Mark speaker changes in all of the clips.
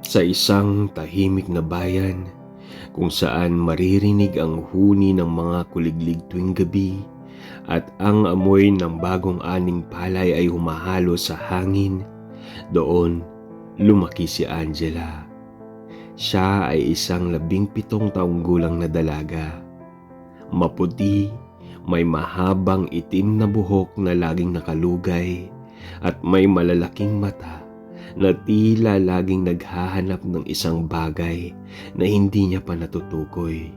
Speaker 1: Sa isang tahimik na bayan kung saan maririnig ang huni ng mga kuliglig tuwing gabi at ang amoy ng bagong aning palay ay humahalo sa hangin, doon lumaki si Angela. Siya ay isang 17 taong gulang na dalaga. Maputi, may mahabang itim na buhok na laging nakalugay at may malalaking mata na tila laging naghahanap ng isang bagay na hindi niya pa natutukoy.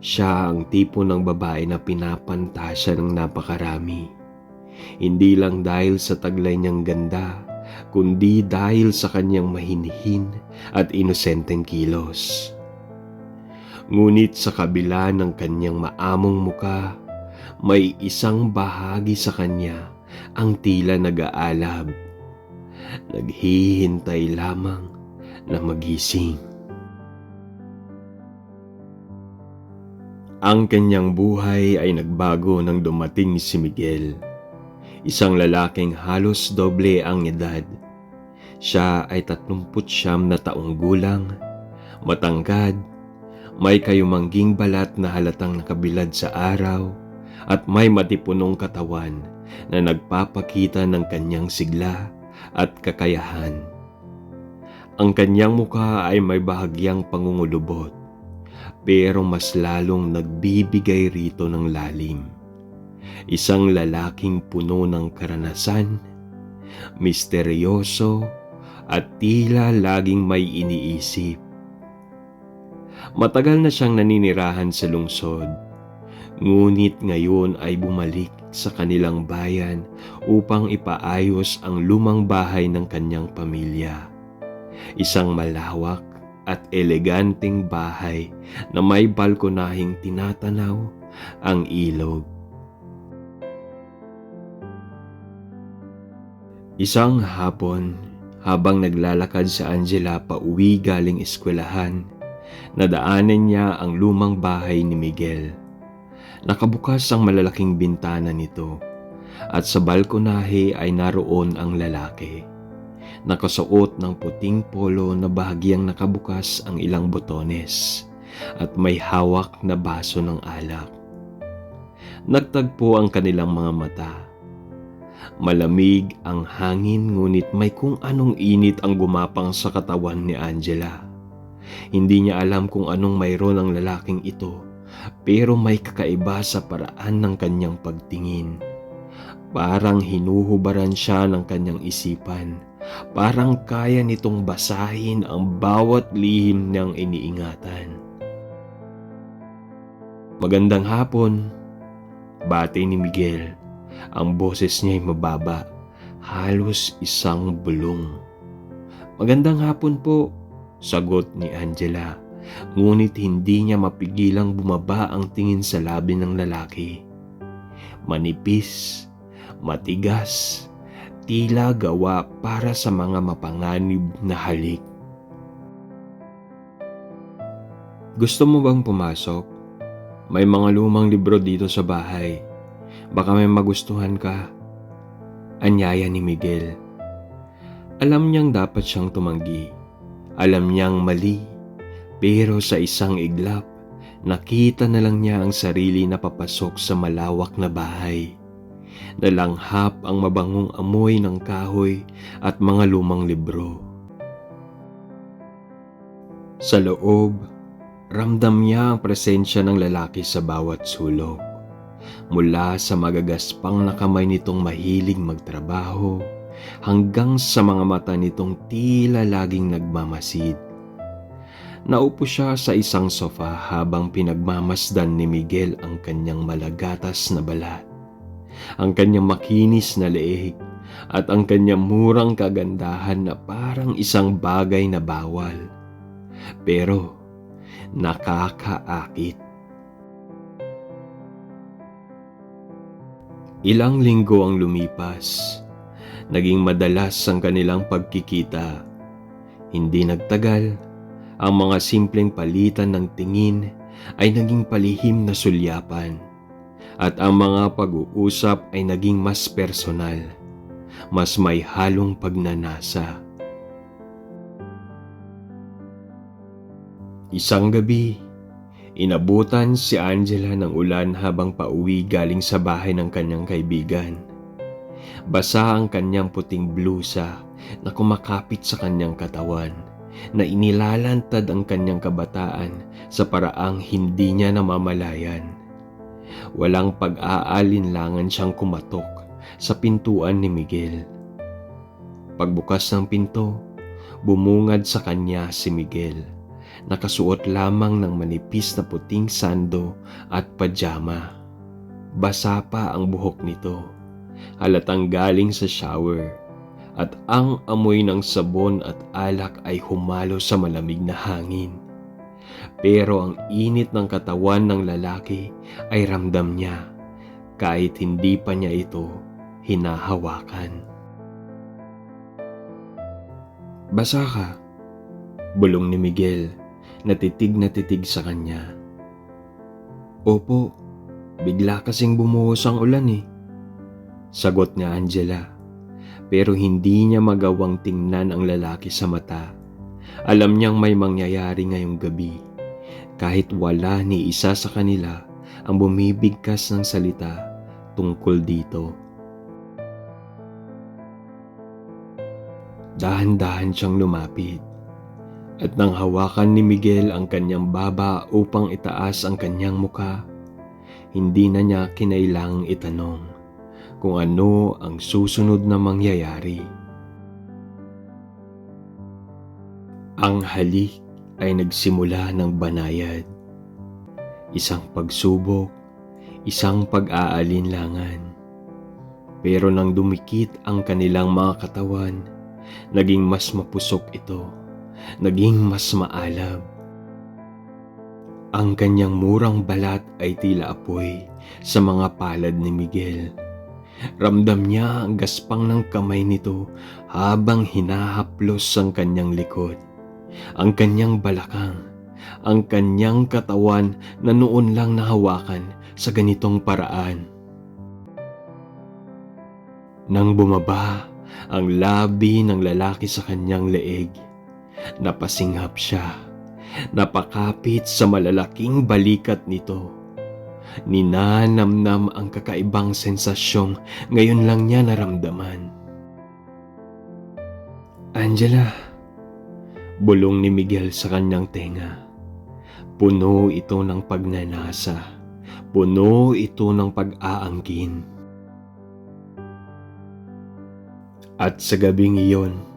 Speaker 1: Siya ang tipo ng babae na pinapantasya ng napakarami. Hindi lang dahil sa taglay niyang ganda, kundi dahil sa kanyang mahinhin at inosenteng kilos. Ngunit sa kabila ng kanyang maamong muka, may isang bahagi sa kanya ang tila nag-aalab, naghihintay lamang na magising. Ang kanyang buhay ay nagbago nang dumating si Miguel, isang lalaking halos doble ang edad. Siya ay 39 na taong gulang, matangkad, may kayumangging balat na halatang nakabilad sa araw at may matipunong katawan na nagpapakita ng kanyang sigla at kakayahan. Ang kanyang mukha ay may bahagyang pangungulubot, pero mas lalong nagbibigay rito ng lalim. Isang lalaking puno ng karanasan, misteryoso at tila laging may iniisip. Matagal na siyang naninirahan sa lungsod, ngunit ngayon ay bumalik sa kanilang bayan upang ipaayos ang lumang bahay ng kanyang pamilya. Isang malawak at eleganteng bahay na may balkonahing tinatanaw ang ilog. Isang hapon, habang naglalakad si Angela pauwi galing eskwelahan, nadaanan niya ang lumang bahay ni Miguel. Nakabukas ang malalaking bintana nito at sa balkonahe ay naroon ang lalaki. Nakasuot ng puting polo na bahagyang nakabukas ang ilang botones at may hawak na baso ng alak. Nagtagpo ang kanilang mga mata. Malamig ang hangin ngunit may kung anong init ang gumapang sa katawan ni Angela. Hindi niya alam kung anong mayroon ang lalaking ito, pero may kakaiba sa paraan ng kanyang pagtingin. Parang hinuhubaran siya ng kanyang isipan. Parang kaya nitong basahin ang bawat lihim niyang iniingatan. "Magandang hapon," bati ni Miguel. Ang boses niya ay mababa, halos isang bulong. "Magandang hapon po," sagot ni Angela. Ngunit hindi niya mapigilang bumaba ang tingin sa labi ng lalaki. Manipis, matigas, tila gawa para sa mga mapanganib na halik. "Gusto mo bang pumasok? May mga lumang libro dito sa bahay. Baka may magustuhan ka," anyaya ni Miguel. Alam niyang dapat siyang tumanggi. Alam niyang mali. Pero sa isang iglap, nakita na lang niya ang sarili na papasok sa malawak na bahay. Nalanghap ang mabangong amoy ng kahoy at mga lumang libro. Sa loob, ramdam niya ang presensya ng lalaki sa bawat sulok. Mula sa magagaspang na kamay nitong mahilig magtrabaho, hanggang sa mga mata nitong tila laging nagmamasid. Naupo siya sa isang sofa habang pinagmamasdan ni Miguel ang kanyang malagatas na balat, ang kanyang makinis na leeg, at ang kanyang murang kagandahan na parang isang bagay na bawal, pero nakakaakit. Ilang linggo ang lumipas. Naging madalas ang kanilang pagkikita. Hindi nagtagal, ang mga simpleng palitan ng tingin ay naging palihim na sulyapan, at ang mga pag-uusap ay naging mas personal, mas may halong pagnanasa. Isang gabi, inabutan si Angela ng ulan habang pauwi galing sa bahay ng kanyang kaibigan. Basa ang kanyang puting blusa na kumakapit sa kanyang katawan, na inilalantad ang kanyang kabataan sa paraang hindi niya namamalayan. Walang pag-aalinlangan siyang kumatok sa pintuan ni Miguel. Pagbukas ng pinto, bumungad sa kanya si Miguel. Nakasuot lamang ng manipis na puting sando at pajama. Basa pa ang buhok nito, halatang galing sa shower, at ang amoy ng sabon at alak ay humalo sa malamig na hangin. Pero ang init ng katawan ng lalaki ay ramdam niya kahit hindi pa niya ito hinahawakan. "Basa ka?" bulong ni Miguel, na titig sa kanya. "Opo, bigla kasing bumuhos ang ulan eh," sagot ni Angela. Pero hindi niya magawang tingnan ang lalaki sa mata. Alam niyang may mangyayari ngayong gabi, kahit wala ni isa sa kanila ang bumibigkas ng salita tungkol dito. Dahan-dahan siyang lumapit, at nang hawakan ni Miguel ang kanyang baba upang itaas ang kanyang muka, hindi na niya kinailangang itanong kung ano ang susunod na mangyayari. Ang halik ay nagsimula ng banayad. Isang pagsubok, isang pag-aalinlangan. Pero nang dumikit ang kanilang mga katawan, naging mas mapusok ito. Naging mas maalab. Ang kanyang murang balat ay tila apoy sa mga palad ni Miguel. Ramdam niya ang gaspang ng kamay nito habang hinahaplos ang kanyang likod, ang kanyang balakang, ang kanyang katawan na noon lang nahawakan sa ganitong paraan. Nang bumaba ang labi ng lalaki sa kanyang leeg, napasinghap siya, napakapit sa malalaking balikat nito. Ninanamnam ang kakaibang sensasyong ngayon lang niya naramdaman. "Angela," bulong ni Miguel sa kanyang tenga. Puno ito ng pagnanasa, puno ito ng pag-aangkin. At sa gabing iyon,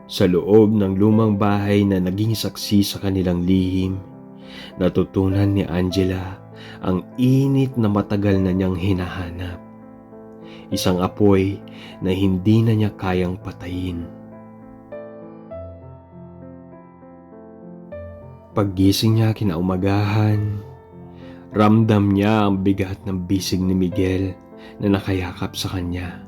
Speaker 1: sa loob ng lumang bahay na naging saksi sa kanilang lihim, natutunan ni Angela ang init na matagal na niyang hinahanap. Isang apoy na hindi na niya kayang patayin. Paggising niya kinaumagahan, ramdam niya ang bigat ng bisig ni Miguel na nakayakap sa kanya.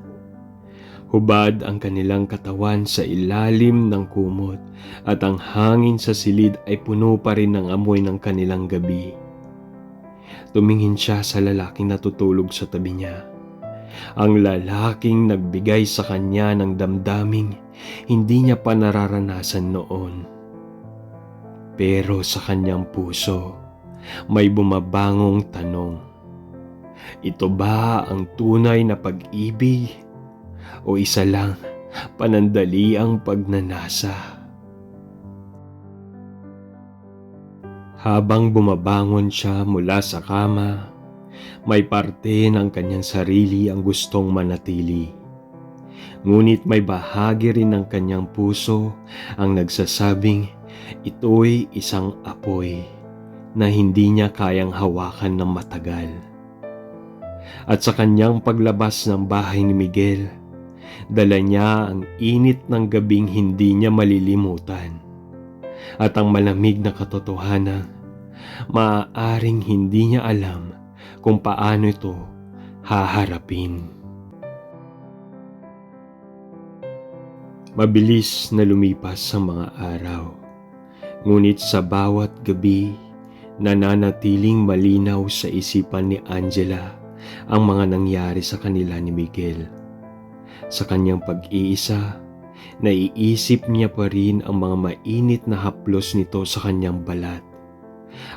Speaker 1: Hubad ang kanilang katawan sa ilalim ng kumot, at ang hangin sa silid ay puno pa rin ng amoy ng kanilang gabi. Tumingin siya sa lalaking natutulog sa tabi niya. Ang lalaking nagbigay sa kanya ng damdaming hindi niya pa nararanasan noon. Pero sa kanyang puso, may bumabangong tanong. Ito ba ang tunay na pag-ibig? O isa lang panandaliang pagnanasa? Habang bumabangon siya mula sa kama, may parte ng kanyang sarili ang gustong manatili. Ngunit may bahagi rin ng kanyang puso ang nagsasabing ito'y isang apoy na hindi niya kayang hawakan ng matagal. At sa kanyang paglabas ng bahay ni Miguel, dala niya ang init ng gabing hindi niya malilimutan, at ang malamig na katotohanan, maaaring hindi niya alam kung paano ito haharapin. Mabilis na lumipas ang mga araw, ngunit sa bawat gabi, nananatiling malinaw sa isipan ni Angela ang mga nangyari sa kanila ni Miguel. Sa kanyang pag-iisa, naiisip niya pa rin ang mga mainit na haplos nito sa kanyang balat,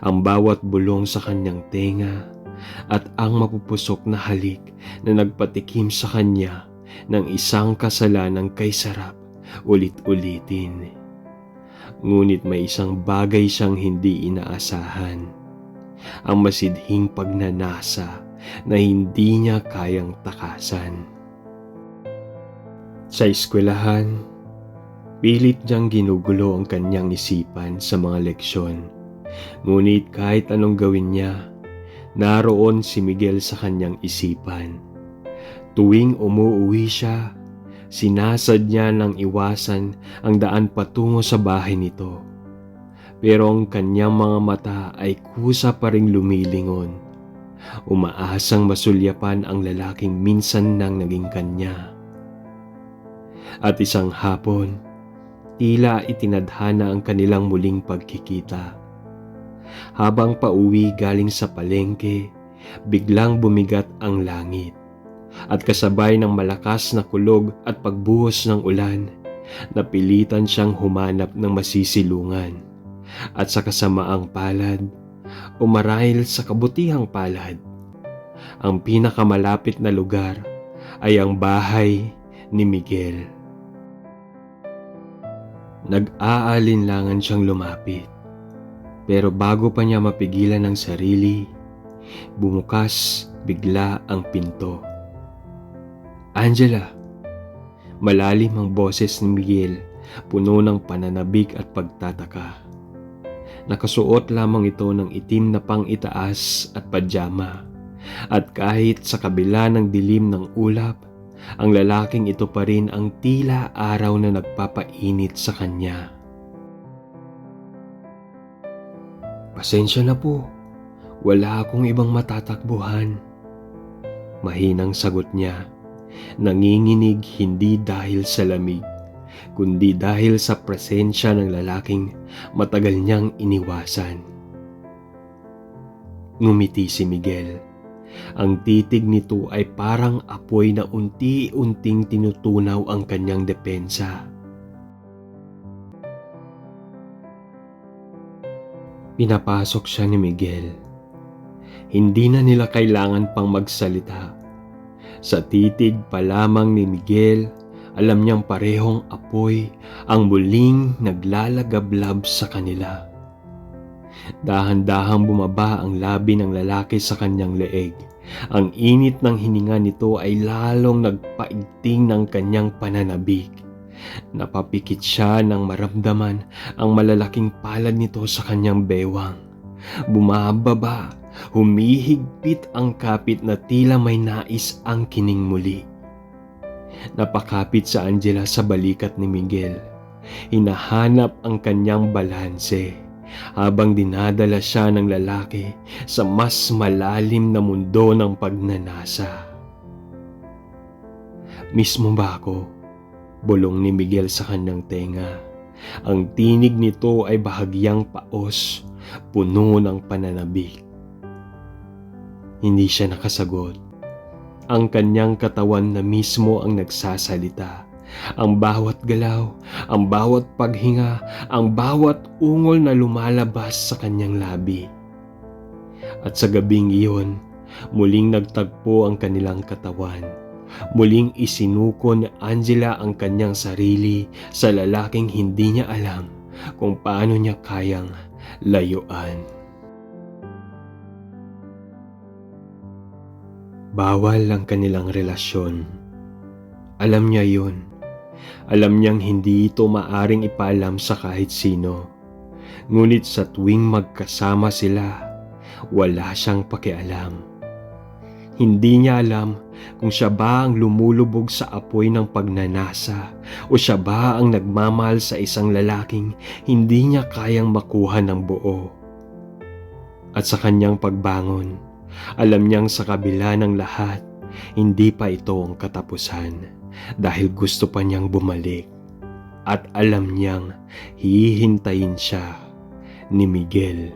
Speaker 1: ang bawat bulong sa kanyang tenga, at ang mapupusok na halik na nagpatikim sa kanya ng isang kasalanang kay sarap ulit-ulitin. Ngunit may isang bagay siyang hindi inaasahan, ang masidhing pagnanasa na hindi niya kayang takasan. Sa eskwelahan, pilit niyang ginugulo ang kanyang isipan sa mga leksyon. Ngunit kahit anong gawin niya, naroon si Miguel sa kanyang isipan. Tuwing umuuwi siya, sinasad niya ng iwasan ang daan patungo sa bahay nito. Pero ang kanyang mga mata ay kusa pa ring lumilingon, umaasang masulyapan ang lalaking minsan nang naging kanya. At isang hapon, tila itinadhana ang kanilang muling pagkikita. Habang pauwi galing sa palengke, biglang bumigat ang langit. At kasabay ng malakas na kulog at pagbuhos ng ulan, napilitan siyang humanap ng masisilungan. At sa kasamaang palad, o marahil sa kabutihang palad, ang pinakamalapit na lugar ay ang bahay ni Miguel. Nag-aalinlangan siyang lumapit, pero bago pa niya mapigilan ang sarili, bumukas bigla ang pinto. "Angela!" Malalim ang boses ni Miguel, puno ng pananabik at pagtataka. Nakasuot lamang ito ng itim na pang-itaas at pajama, at kahit sa kabila ng dilim ng ulap, ang lalaking ito pa rin ang tila araw na nagpapainit sa kanya. "Pasensya na po, wala akong ibang matatakbuhan." Mahinang sagot niya, nanginginig hindi dahil sa lamig, kundi dahil sa presensya ng lalaking matagal niyang iniwasan. Ngumiti si Miguel. Ang titig nito ay parang apoy na unti-unting tinutunaw ang kanyang depensa. Pinapasok siya ni Miguel. Hindi na nila kailangan pang magsalita. Sa titig pa lamang ni Miguel, alam niyang parehong apoy ang muling naglalagablab sa kanila. Dahan-dahang bumaba ang labi ng lalaki sa kanyang leeg. Ang init ng hininga nito ay lalong nagpaigting ng kanyang pananabik. Napapikit siya nang maramdaman ang malalaking palad nito sa kanyang bewang. Bumababa, humihigpit ang kapit na tila may nais ang kining muli. Napakapit sa Angela sa balikat ni Miguel. Hinahanap ang kanyang balanse habang dinadala siya ng lalaki sa mas malalim na mundo ng pagnanasa. "Mismo ba ako?" bulong ni Miguel sa kanyang tenga. Ang tinig nito ay bahagyang paos, puno ng pananabik. Hindi siya nakasagot. Ang kanyang katawan na mismo ang nagsasalita. Ang bawat galaw, ang bawat paghinga, ang bawat ungol na lumalabas sa kanyang labi. At sa gabing iyon, muling nagtagpo ang kanilang katawan. Muling isinuko ni Angela ang kanyang sarili sa lalaking hindi niya alam kung paano niya kayang layuan. Bawal ang kanilang relasyon. Alam niya yun. Alam niyang hindi ito maaring ipaalam sa kahit sino. Ngunit sa tuwing magkasama sila, wala siyang pakialam. Hindi niya alam kung siya ba ang lumulubog sa apoy ng pagnanasa o siya ba ang nagmamahal sa isang lalaking hindi niya kayang makuha ng buo. At sa kanyang pagbangon, alam niyang sa kabila ng lahat, hindi pa ito ang katapusan. Dahil gusto pa niyang bumalik at alam niyang hihintayin siya ni Miguel.